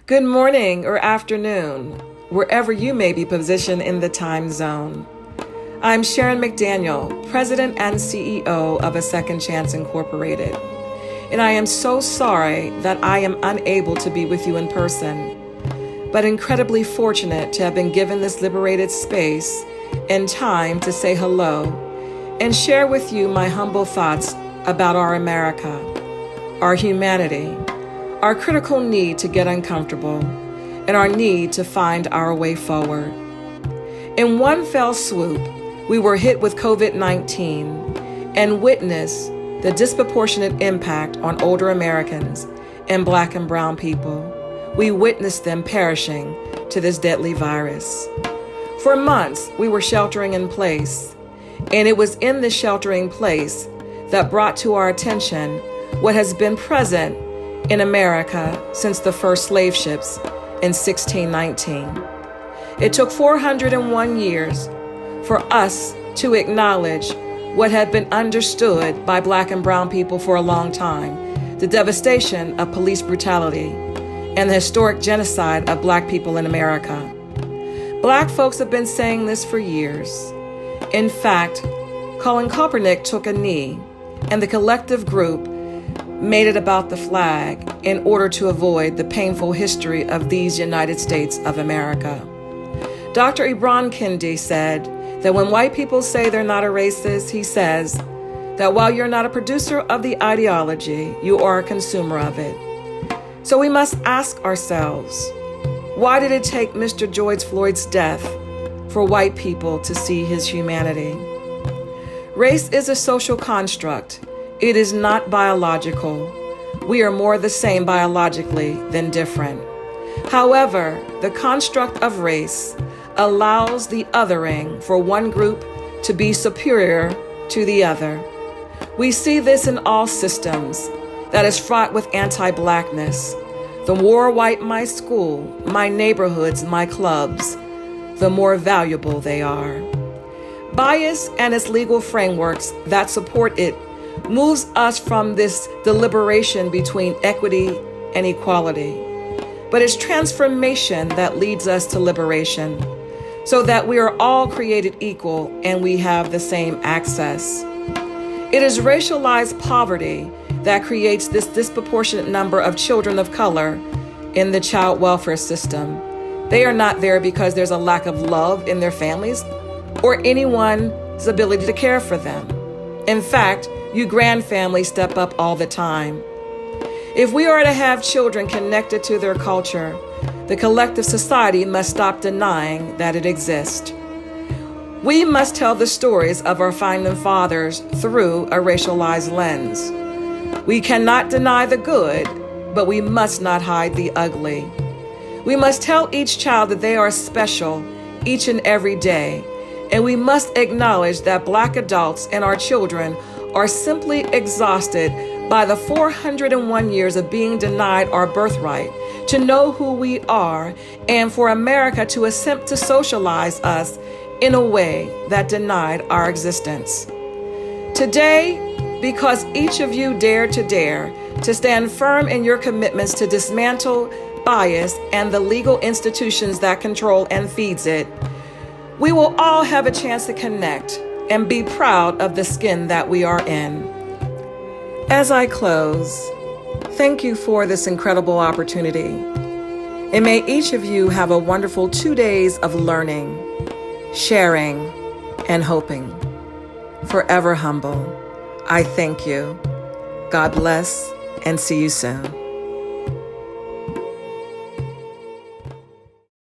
Good morning or afternoon, wherever you may be positioned in the time zone. I'm Sharon McDaniel, President and CEO of A Second Chance Incorporated, and I am so sorry that I am unable to be with you in person, but incredibly fortunate to have been given this liberated space and time to say hello and share with you my humble thoughts about our America, our humanity, our critical need to get uncomfortable, and our need to find our way forward. In one fell swoop, we were hit with COVID-19 and witnessed the disproportionate impact on older Americans and Black and brown people. We witnessed them perishing to this deadly virus. For months, we were sheltering in place, and it was in this sheltering place that brought to our attention what has been present in America since the first slave ships in 1619. It took 401 years for us to acknowledge what had been understood by Black and brown people for a long time, the devastation of police brutality and the historic genocide of Black people in America. Black folks have been saying this for years. In fact, Colin Kaepernick took a knee, and the collective group made it about the flag in order to avoid the painful history of these United States of America. Dr. Ibram Kendi said that when white people say they're not a racist, he says that while you're not a producer of the ideology, you are a consumer of it. So we must ask ourselves, why did it take Mr. George Floyd's death for white people to see his humanity? Race is a social construct. It is not biological. We are more the same biologically than different. However, the construct of race allows the othering for one group to be superior to the other. We see this in all systems that is fraught with anti-Blackness. The more white my school, my neighborhoods, my clubs, the more valuable they are. Bias and its legal frameworks that support it moves us from this deliberation between equity and equality. But it's transformation that leads us to liberation, so that we are all created equal and we have the same access. It is racialized poverty that creates this disproportionate number of children of color in the child welfare system. They are not there because there's a lack of love in their families or anyone's ability to care for them. In fact, you grand families step up all the time. If we are to have children connected to their culture, the collective society must stop denying that it exists. We must tell the stories of our founding fathers through a racialized lens. We cannot deny the good, but we must not hide the ugly. We must tell each child that they are special each and every day, and we must acknowledge that Black adults and our children are simply exhausted by the 401 years of being denied our birthright to know who we are, and for America to attempt to socialize us in a way that denied our existence. Today, because each of you dared to stand firm in your commitments to dismantle bias and the legal institutions that control and feeds it, we will all have a chance to connect and be proud of the skin that we are in. As I close, thank you for this incredible opportunity. And may each of you have a wonderful 2 days of learning, sharing, and hoping. Forever humble, I thank you. God bless, and see you soon.